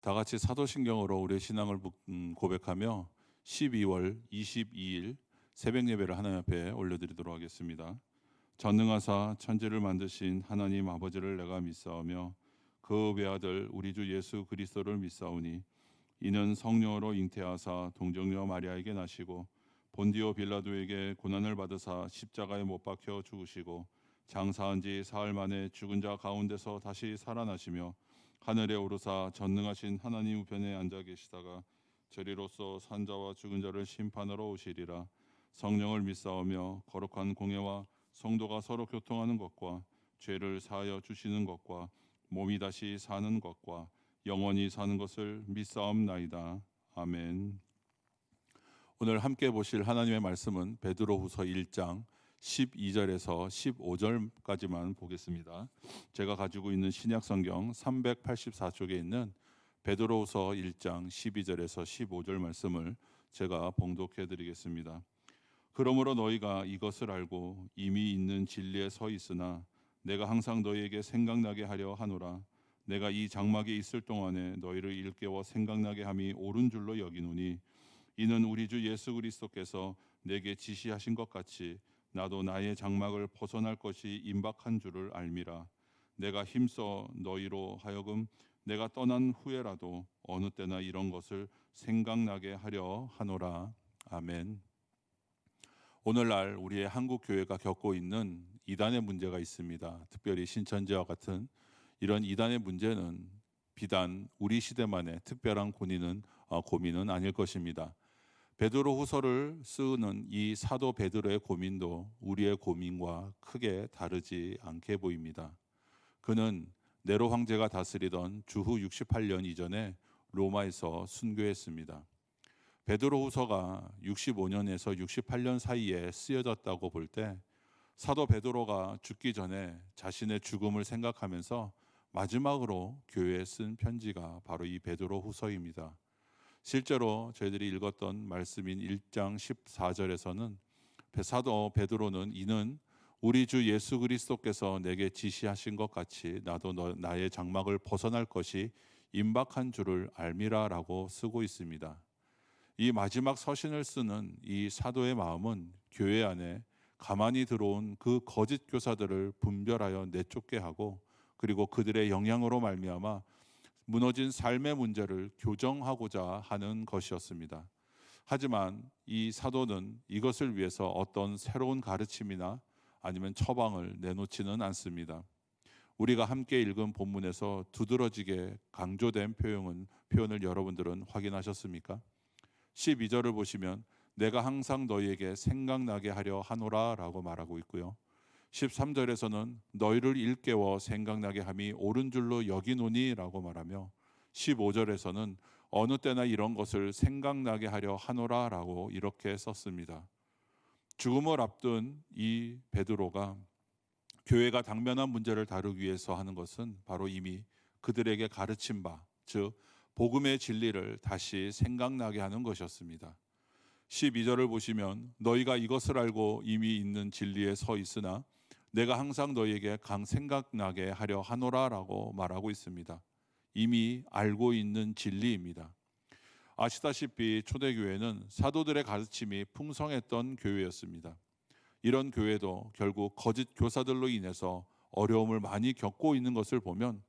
다 같이 사도신경으로 우리의 신앙을 고백하며 12월 22일 새벽 예배를 하나님 앞에 올려드리도록 하겠습니다. 전능하사 천지를 만드신 하나님 아버지를 내가 믿사오며 그 외아들 우리 주 예수 그리스도를 믿사오니 이는 성령으로 잉태하사 동정녀 마리아에게 나시고 본디오 빌라도에게 고난을 받으사 십자가에 못 박혀 죽으시고 장사한 지 사흘 만에 죽은 자 가운데서 다시 살아나시며 하늘에 오르사 전능하신 하나님 우편에 앉아 계시다가 저리로서 산자와 죽은 자를 심판하러 오시리라. 성령을 믿사오며 거룩한 공예와 성도가 서로 교통하는 것과 죄를 사하여 주시는 것과 몸이 다시 사는 것과 영원히 사는 것을 믿사옵나이다. 아멘. 오늘 함께 보실 하나님의 말씀은 베드로후서 1장 12절에서 15절까지만 보겠습니다. 제가 가지고 있는 신약성경 384쪽에 있는 베드로후서 1장 12절에서 15절 말씀을 제가 봉독해 드리겠습니다. 그러므로 너희가 이것을 알고 이미 있는 진리에 서 있으나 내가 항상 너희에게 생각나게 하려 하노라. 내가 이 장막에 있을 동안에 너희를 일깨워 생각나게 함이 옳은 줄로 여기노니 이는 우리 주 예수 그리스도께서 내게 지시하신 것 같이 나도 나의 장막을 벗어날 것이 임박한 줄을 알미라. 내가 힘써 너희로 하여금 내가 떠난 후에라도 어느 때나 이런 것을 생각나게 하려 하노라. 아멘. 오늘날 우리의 한국 교회가 겪고 있는 이단의 문제가 있습니다. 특별히 신천지와 같은 이런 이단의 문제는 비단 우리 시대만의 특별한 고민은 아닐 것입니다. 베드로 후서를 쓰는 이 사도 베드로의 고민도 우리의 고민과 크게 다르지 않게 보입니다. 그는 네로 황제가 다스리던 주후 68년 이전에 로마에서 순교했습니다. 베드로 후서가 65년에서 68년 사이에 쓰여졌다고 볼 때 사도 베드로가 죽기 전에 자신의 죽음을 생각하면서 마지막으로 교회에 쓴 편지가 바로 이 베드로 후서입니다. 실제로 저희들이 읽었던 말씀인 1장 14절에서는 사도 베드로는 이는 우리 주 예수 그리스도께서 내게 지시하신 것 같이 나도 나의 장막을 벗어날 것이 임박한 줄을 알미라라고 쓰고 있습니다. 이 마지막 서신을 쓰는 이 사도의 마음은 교회 안에 가만히 들어온 그 거짓 교사들을 분별하여 내쫓게 하고 그리고 그들의 영향으로 말미암아 무너진 삶의 문제를 교정하고자 하는 것이었습니다. 하지만 이 사도는 이것을 위해서 어떤 새로운 가르침이나 아니면 처방을 내놓지는 않습니다. 우리가 함께 읽은 본문에서 두드러지게 강조된 표현을 여러분들은 확인하셨습니까? 12절을 보시면 내가 항상 너희에게 생각나게 하려 하노라 라고 말하고 있고요. 13절에서는 너희를 일깨워 생각나게 함이 옳은 줄로 여기노니 라고 말하며 15절에서는 어느 때나 이런 것을 생각나게 하려 하노라 라고 이렇게 썼습니다. 죽음을 앞둔 이 베드로가 교회가 당면한 문제를 다루기 위해서 하는 것은 바로 이미 그들에게 가르친 바, 즉 복음의 진리를 다시 생각나게 하는 것이었습니다. 12절을 보시면 너희가 이것을 알고 이미 있는 진리에 서 있으나 내가 항상 너희에게 생각나게 하려 하노라라고 말하고 있습니다. 이미 알고 있는 진리입니다. 아시다시피 초대교회는 사도들의 가르침이 풍성했던 교회였습니다. 이런 교회도 결국 거짓 교사들로 인해서 어려움을 많이 겪고 있는 것을 보면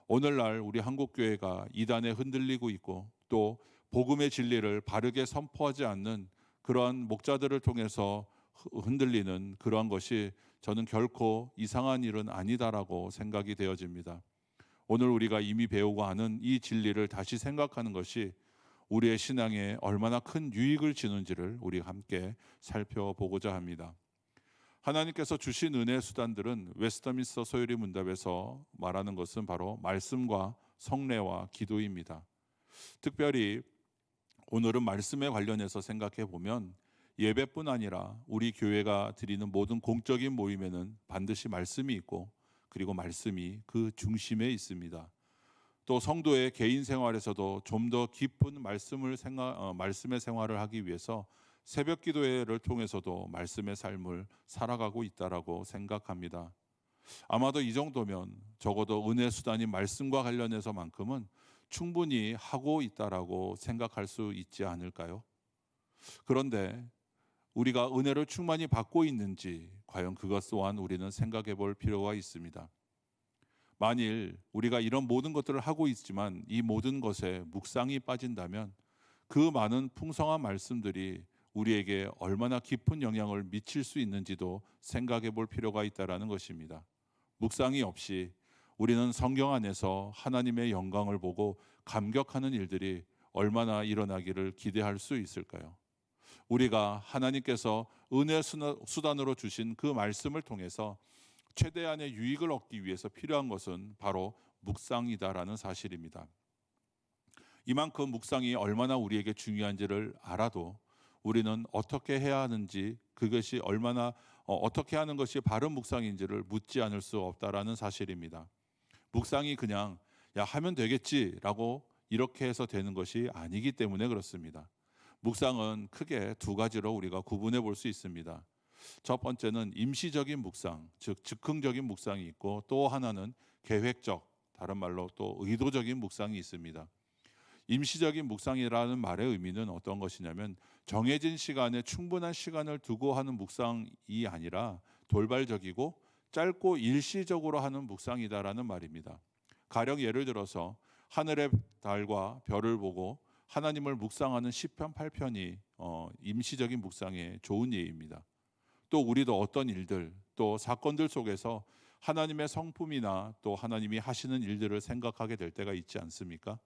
오늘날 우리 한국교회가 이단에 흔들리고 있고 또 복음의 진리를 바르게 선포하지 않는 그러한 목자들을 통해서 흔들리는 그러한 것이 저는 결코 이상한 일은 아니다라고 생각이 되어집니다. 오늘 우리가 이미 배우고 하는 이 진리를 다시 생각하는 것이 우리의 신앙에 얼마나 큰 유익을 주는지를 우리 함께 살펴보고자 합니다. 하나님께서 주신 은혜의 수단들은 웨스터민스터 소요리 문답에서 말하는 것은 바로 말씀과 성례와 기도입니다. 특별히 오늘은 말씀에 관련해서 생각해 보면 예배뿐 아니라 우리 교회가 드리는 모든 공적인 모임에는 반드시 말씀이 있고 그리고 말씀이 그 중심에 있습니다. 또 성도의 개인 생활에서도 좀 더 깊은 말씀의 생활을 하기 위해서 새벽 기도회를 통해서도 말씀의 삶을 살아가고 있다라고 생각합니다. 아마도 이 정도면 적어도 은혜 수단인 말씀과 관련해서만큼은 충분히 하고 있다라고 생각할 수 있지 않을까요? 그런데 우리가 은혜를 충만히 받고 있는지 과연 그것 또한 우리는 생각해 볼 필요가 있습니다. 만일 우리가 이런 모든 것들을 하고 있지만 이 모든 것에 묵상이 빠진다면 그 많은 풍성한 말씀들이 우리에게 얼마나 깊은 영향을 미칠 수 있는지도 생각해 볼 필요가 있다라는 것입니다. 묵상이 없이 우리는 성경 안에서 하나님의 영광을 보고 감격하는 일들이 얼마나 일어나기를 기대할 수 있을까요? 우리가 하나님께서 은혜 수단으로 주신 그 말씀을 통해서 최대한의 유익을 얻기 위해서 필요한 것은 바로 묵상이다라는 사실입니다. 이만큼 묵상이 얼마나 우리에게 중요한지를 알아도 우리는 어떻게 해야 하는지, 그것이 얼마나 어떻게 하는 것이 바른 묵상인지를 묻지 않을 수 없다라는 사실입니다. 묵상이 그냥 야 하면 되겠지라고 이렇게 해서 되는 것이 아니기 때문에 그렇습니다. 묵상은 크게 두 가지로 우리가 구분해 볼 수 있습니다. 첫 번째는 임시적인 묵상, 즉 즉흥적인 묵상이 있고, 또 하나는 계획적, 다른 말로 또 의도적인 묵상이 있습니다. 임시적인 묵상이라는 말의 의미는 어떤 것이냐면 정해진 시간에 충분한 시간을 두고 하는 묵상이 아니라 돌발적이고 짧고 일시적으로 하는 묵상이다라는 말입니다. 가령 예를 들어서 하늘의 달과 별을 보고 하나님을 묵상하는 시편 8편이 임시적인 묵상의 좋은 예입니다. 또 우리도 어떤 일들, 또 사건들 속에서 하나님의 성품이나 또 하나님이 하시는 일들을 생각하게 될 때가 있지 않습니까?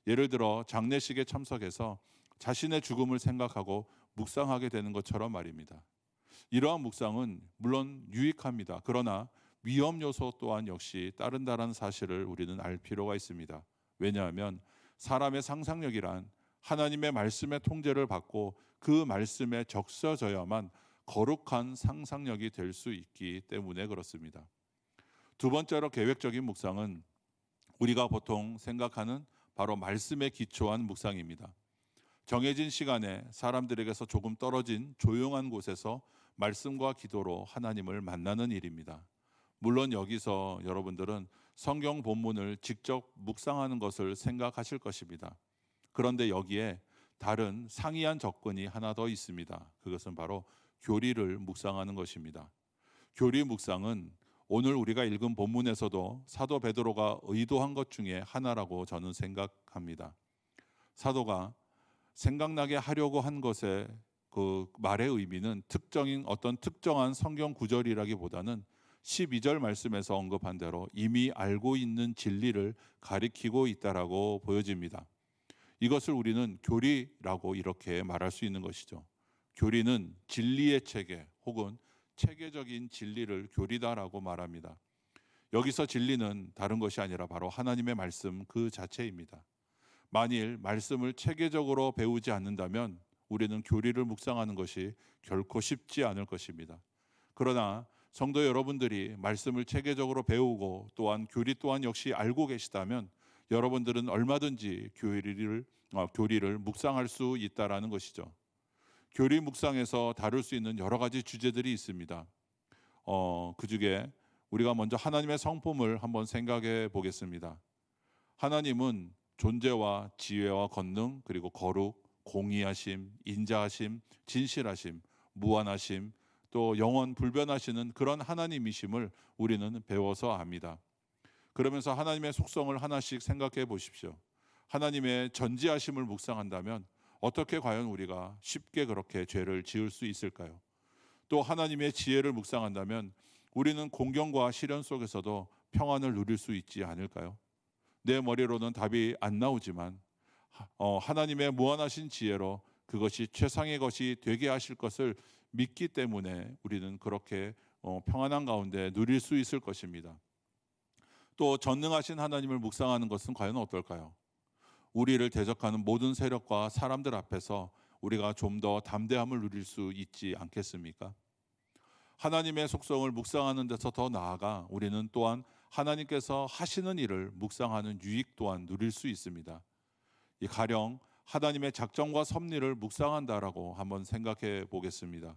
예를 들어 장례식에 참석해서 자신의 죽음을 생각하고 묵상하게 되는 것처럼 말입니다. 이러한 묵상은 물론 유익합니다. 그러나 위험 요소 또한 역시 따른다는 사실을 우리는 알 필요가 있습니다. 왜냐하면 사람의 상상력이란 하나님의 말씀의 통제를 받고 그 말씀에 적셔져야만 거룩한 상상력이 될 수 있기 때문에 그렇습니다. 두 번째로 계획적인 묵상은 우리가 보통 생각하는 바로 말씀에 기초한 묵상입니다. 정해진 시간에 사람들에게서 조금 떨어진 조용한 곳에서 말씀과 기도로 하나님을 만나는 일입니다. 물론 여기서 여러분들은 성경 본문을 직접 묵상하는 것을 생각하실 것입니다. 그런데 여기에 다른 상이한 접근이 하나 더 있습니다. 그것은 바로 교리를 묵상하는 것입니다. 교리 묵상은 오늘 우리가 읽은 본문에서도 사도 베드로가 의도한 것 중에 하나라고 저는 생각합니다. 사도가 생각나게 하려고 한 것의 그 말의 의미는 어떤 특정한 성경 구절이라기보다는 12절 말씀에서 언급한 대로 이미 알고 있는 진리를 가리키고 있다라고 보여집니다. 이것을 우리는 교리라고 이렇게 말할 수 있는 것이죠. 교리는 진리의 체계 혹은 체계적인 진리를 교리다라고 말합니다. 여기서 진리는 다른 것이 아니라 바로 하나님의 말씀 그 자체입니다. 만일 말씀을 체계적으로 배우지 않는다면 우리는 교리를 묵상하는 것이 결코 쉽지 않을 것입니다. 그러나 성도 여러분들이 말씀을 체계적으로 배우고 또한 교리 또한 역시 알고 계시다면 여러분들은 얼마든지 교리를 묵상할 수 있다라는 것이죠. 교리 묵상에서 다룰 수 있는 여러 가지 주제들이 있습니다. 그 중에 우리가 먼저 하나님의 성품을 한번 생각해 보겠습니다. 하나님은 존재와 지혜와 권능, 그리고 거룩, 공의하심, 인자하심, 진실하심, 무한하심, 또 영원 불변하시는 그런 하나님이심을 우리는 배워서 압니다. 그러면서 하나님의 속성을 하나씩 생각해 보십시오. 하나님의 전지하심을 묵상한다면 어떻게 과연 우리가 쉽게 그렇게 죄를 지을 수 있을까요? 또 하나님의 지혜를 묵상한다면 우리는 공경과 시련 속에서도 평안을 누릴 수 있지 않을까요? 내 머리로는 답이 안 나오지만 하나님의 무한하신 지혜로 그것이 최상의 것이 되게 하실 것을 믿기 때문에 우리는 그렇게 평안한 가운데 누릴 수 있을 것입니다. 또 전능하신 하나님을 묵상하는 것은 과연 어떨까요? 우리를 대적하는 모든 세력과 사람들 앞에서 우리가 좀 더 담대함을 누릴 수 있지 않겠습니까? 하나님의 속성을 묵상하는 데서 더 나아가 우리는 또한 하나님께서 하시는 일을 묵상하는 유익 또한 누릴 수 있습니다. 가령 하나님의 작정과 섭리를 묵상한다라고 한번 생각해 보겠습니다.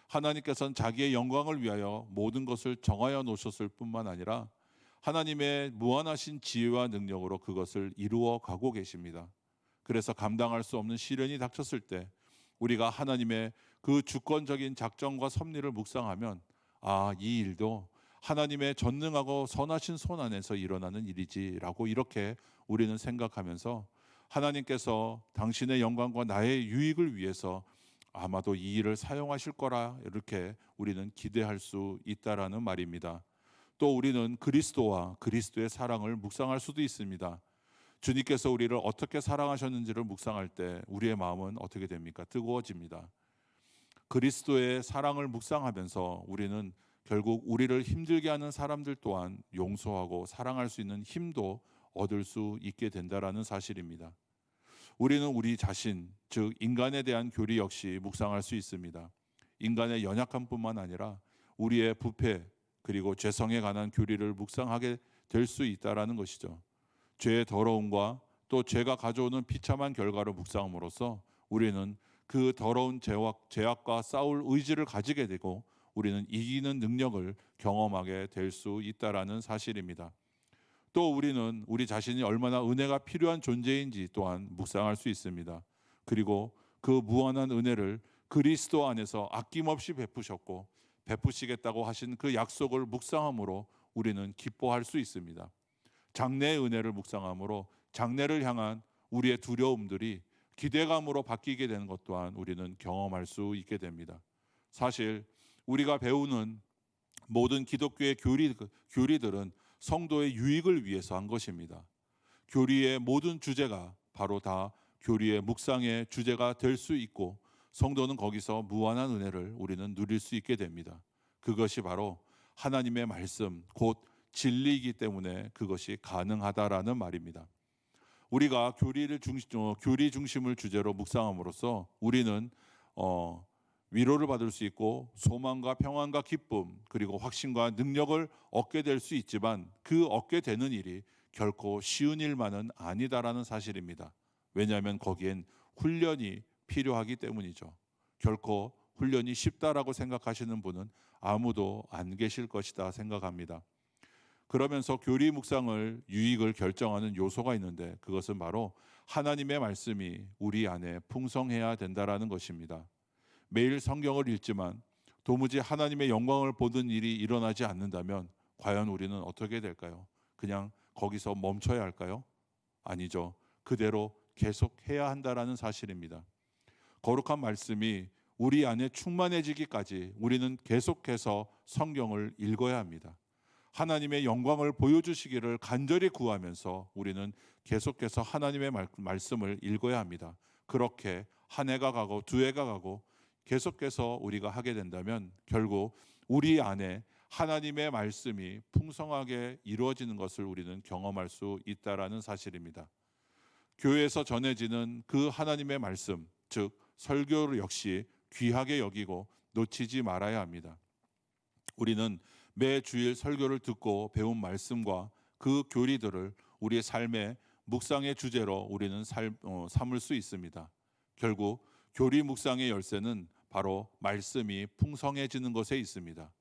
하나님께서는 자기의 영광을 위하여 모든 것을 정하여 놓으셨을 뿐만 아니라 하나님의 무한하신 지혜와 능력으로 그것을 이루어 가고 계십니다. 그래서 감당할 수 없는 시련이 닥쳤을 때 우리가 하나님의 그 주권적인 작정과 섭리를 묵상하면 이 일도 하나님의 전능하고 선하신 손 안에서 일어나는 일이지라고 이렇게 우리는 생각하면서 하나님께서 당신의 영광과 나의 유익을 위해서 아마도 이 일을 사용하실 거라 이렇게 우리는 기대할 수 있다라는 말입니다. 또 우리는 그리스도와 그리스도의 사랑을 묵상할 수도 있습니다. 주님께서 우리를 어떻게 사랑하셨는지를 묵상할 때 우리의 마음은 어떻게 됩니까? 뜨거워집니다. 그리스도의 사랑을 묵상하면서 우리는 결국 우리를 힘들게 하는 사람들 또한 용서하고 사랑할 수 있는 힘도 얻을 수 있게 된다라는 사실입니다. 우리는 우리 자신, 즉 인간에 대한 교리 역시 묵상할 수 있습니다. 인간의 연약함뿐만 아니라 우리의 부패 그리고 죄성에 관한 교리를 묵상하게 될 수 있다라는 것이죠. 죄의 더러움과 또 죄가 가져오는 비참한 결과를 묵상함으로써 우리는 그 더러운 죄악과 싸울 의지를 가지게 되고 우리는 이기는 능력을 경험하게 될 수 있다라는 사실입니다. 또 우리는 우리 자신이 얼마나 은혜가 필요한 존재인지 또한 묵상할 수 있습니다. 그리고 그 무한한 은혜를 그리스도 안에서 아낌없이 베푸셨고 베푸시겠다고 하신 그 약속을 묵상함으로 우리는 기뻐할 수 있습니다. 장래의 은혜를 묵상함으로 장래를 향한 우리의 두려움들이 기대감으로 바뀌게 되는 것 또한 우리는 경험할 수 있게 됩니다. 사실 우리가 배우는 모든 기독교의 교리들은 성도의 유익을 위해서 한 것입니다. 교리의 모든 주제가 바로 다 교리의 묵상의 주제가 될 수 있고 성도는 거기서 무한한 은혜를 우리는 누릴 수 있게 됩니다. 그것이 바로 하나님의 말씀 곧 진리이기 때문에 그것이 가능하다라는 말입니다. 우리가 교리 중심을 주제로 묵상함으로써 우리는 위로를 받을 수 있고 소망과 평안과 기쁨 그리고 확신과 능력을 얻게 될 수 있지만 그 얻게 되는 일이 결코 쉬운 일만은 아니다라는 사실입니다. 왜냐하면 거기엔 훈련이 필요하기 때문이죠. 결코 훈련이 쉽다라고 생각하시는 분은 아무도 안 계실 것이다 생각합니다. 그러면서 교리 묵상을 유익을 결정하는 요소가 있는데 그것은 바로 하나님의 말씀이 우리 안에 풍성해야 된다라는 것입니다. 매일 성경을 읽지만 도무지 하나님의 영광을 보는 일이 일어나지 않는다면 과연 우리는 어떻게 될까요? 그냥 거기서 멈춰야 할까요? 아니죠. 그대로 계속해야 한다라는 사실입니다. 거룩한 말씀이 우리 안에 충만해지기까지 우리는 계속해서 성경을 읽어야 합니다. 하나님의 영광을 보여주시기를 간절히 구하면서 우리는 계속해서 하나님의 말씀을 읽어야 합니다. 그렇게 한 해가 가고 두 해가 가고 계속해서 우리가 하게 된다면 결국 우리 안에 하나님의 말씀이 풍성하게 이루어지는 것을 우리는 경험할 수 있다라는 사실입니다. 교회에서 전해지는 그 하나님의 말씀, 즉 설교를 역시 귀하게 여기고 놓치지 말아야 합니다. 우리는 매 주일 설교를 듣고 배운 말씀과 그 교리들을 우리의 삶의 묵상의 주제로 우리는 삼을 수 있습니다. 결국 교리 묵상의 열쇠는 바로 말씀이 풍성해지는 것에 있습니다.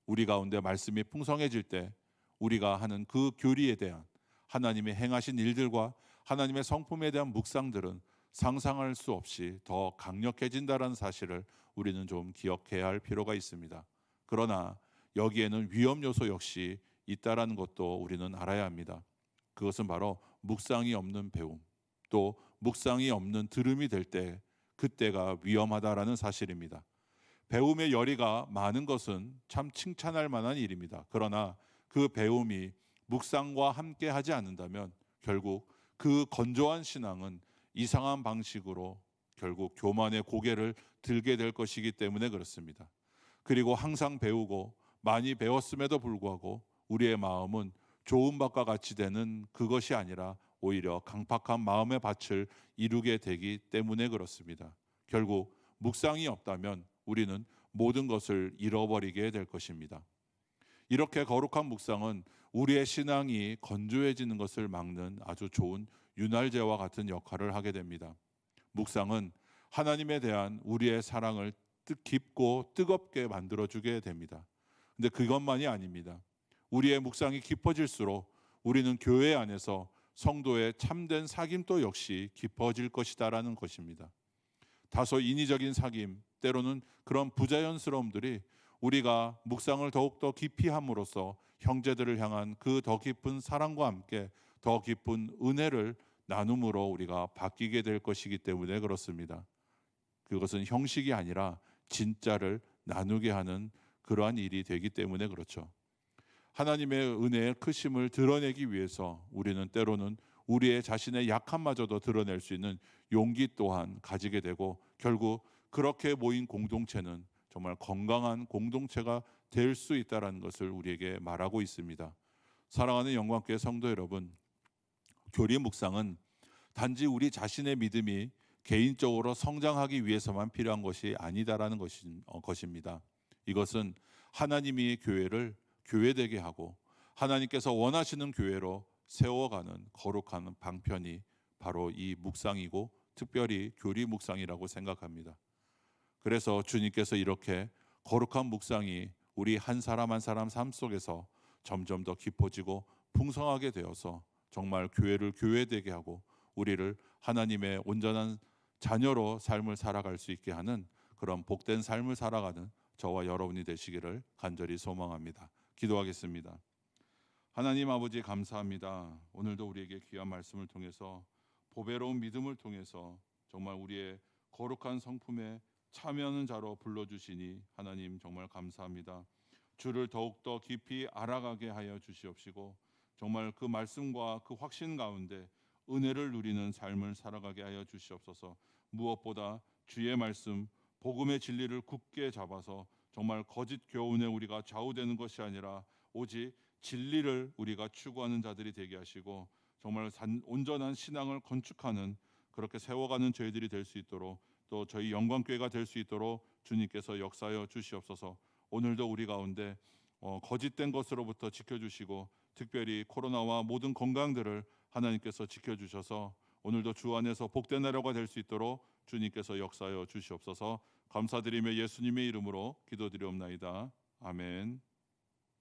우리 가운데 말씀이 풍성해질 때 우리가 하는 그 교리에 대한 하나님의 행하신 일들과 하나님의 성품에 대한 묵상들은 상상할 수 없이 더 강력해진다는 사실을 우리는 좀 기억해야 할 필요가 있습니다. 그러나 여기에는 위험 요소 역시 있다라는 것도 우리는 알아야 합니다. 그것은 바로 묵상이 없는 배움, 또 묵상이 없는 들음이 될 때 그때가 위험하다라는 사실입니다. 배움의 열의가 많은 것은 참 칭찬할 만한 일입니다. 그러나 그 배움이 묵상과 함께 하지 않는다면 결국 그 건조한 신앙은 이상한 방식으로 결국 교만의 고개를 들게 될 것이기 때문에 그렇습니다. 그리고 항상 배우고 많이 배웠음에도 불구하고 우리의 마음은 좋은 밭과 같이 되는 그것이 아니라 오히려 강팍한 마음의 밭을 이루게 되기 때문에 그렇습니다. 결국 묵상이 없다면 우리는 모든 것을 잃어버리게 될 것입니다. 이렇게 거룩한 묵상은 우리의 신앙이 건조해지는 것을 막는 아주 좋은 윤활제와 같은 역할을 하게 됩니다. 묵상은 하나님에 대한 우리의 사랑을 깊고 뜨겁게 만들어주게 됩니다. 근데 그것만이 아닙니다. 우리의 묵상이 깊어질수록 우리는 교회 안에서 성도의 참된 사귐도 역시 깊어질 것이다라는 것입니다. 다소 인위적인 사귐, 때로는 그런 부자연스러움들이 우리가 묵상을 더욱더 깊이 함으로써 형제들을 향한 그 더 깊은 사랑과 함께 더 깊은 은혜를 나눔으로 우리가 바뀌게 될 것이기 때문에 그렇습니다. 그것은 형식이 아니라 진짜를 나누게 하는 그러한 일이 되기 때문에 그렇죠. 하나님의 은혜의 크심을 드러내기 위해서 우리는 때로는 우리의 자신의 약함마저도 드러낼 수 있는 용기 또한 가지게 되고, 결국 그렇게 모인 공동체는 정말 건강한 공동체가 될 수 있다는 것을 우리에게 말하고 있습니다. 사랑하는 영광교회 성도 여러분, 교리 묵상은 단지 우리 자신의 믿음이 개인적으로 성장하기 위해서만 필요한 것이 아니다라는 것입니다. 이것은 하나님이 교회를 교회되게 하고 하나님께서 원하시는 교회로 세워가는 거룩한 방편이 바로 이 묵상이고, 특별히 교리 묵상이라고 생각합니다. 그래서 주님께서 이렇게 거룩한 묵상이 우리 한 사람 한 사람 삶 속에서 점점 더 깊어지고 풍성하게 되어서 정말 교회를 교회되게 하고 우리를 하나님의 온전한 자녀로 삶을 살아갈 수 있게 하는 그런 복된 삶을 살아가는 저와 여러분이 되시기를 간절히 소망합니다. 기도하겠습니다. 하나님 아버지, 감사합니다. 오늘도 우리에게 귀한 말씀을 통해서, 보배로운 믿음을 통해서 정말 우리의 거룩한 성품에 참여하는 자로 불러주시니 하나님 정말 감사합니다. 주를 더욱더 깊이 알아가게 하여 주시옵시고, 정말 그 말씀과 그 확신 가운데 은혜를 누리는 삶을 살아가게 하여 주시옵소서. 무엇보다 주의 말씀, 복음의 진리를 굳게 잡아서 정말 거짓 교훈에 우리가 좌우되는 것이 아니라 오직 진리를 우리가 추구하는 자들이 되게 하시고, 정말 온전한 신앙을 건축하는, 그렇게 세워가는 저희들이 될 수 있도록, 또 저희 영광교회가 될 수 있도록 주님께서 역사하여 주시옵소서. 오늘도 우리 가운데 거짓된 것으로부터 지켜주시고, 특별히 코로나와 모든 건강들을 하나님께서 지켜주셔서 오늘도 주 안에서 복된 하루가 될 수 있도록 주님께서 역사하여 주시옵소서. 감사드리며 예수님의 이름으로 기도드리옵나이다. 아멘.